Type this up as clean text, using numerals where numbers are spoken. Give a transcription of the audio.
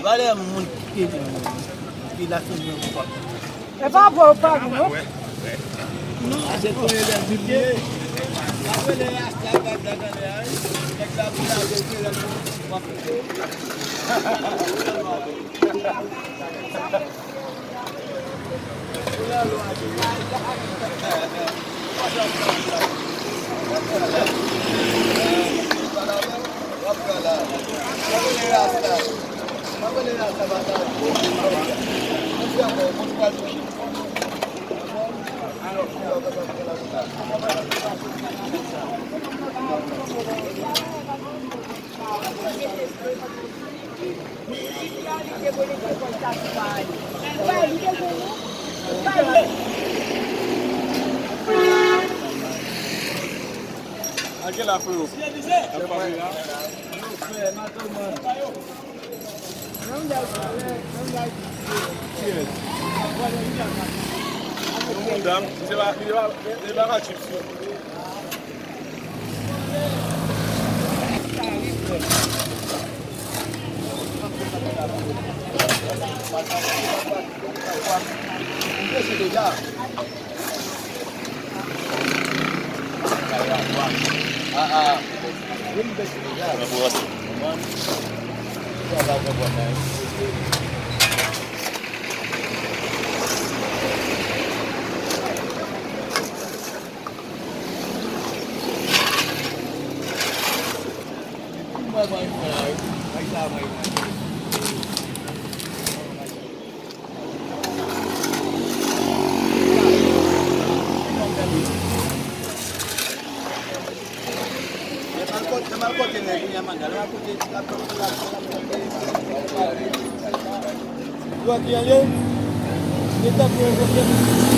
Vale muito que lá É para pôr o pago, não? não, você põe ele a viver. Lá ele é a da galera, é que dá para fazer aquela foi o Dua kali, kita punya